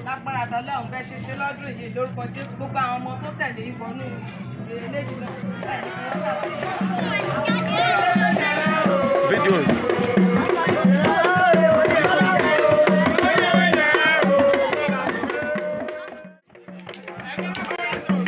lágbára tọ́lọ́run fẹ́ ṣe lọ́dún yìí lórúkọ Jésù gbogbo àwọn ọmọ tó tẹ̀lé ìbọnú eléyìí náà bẹ́ẹ̀ ni wọ́n ṣàlàyé. Videos. Thank you.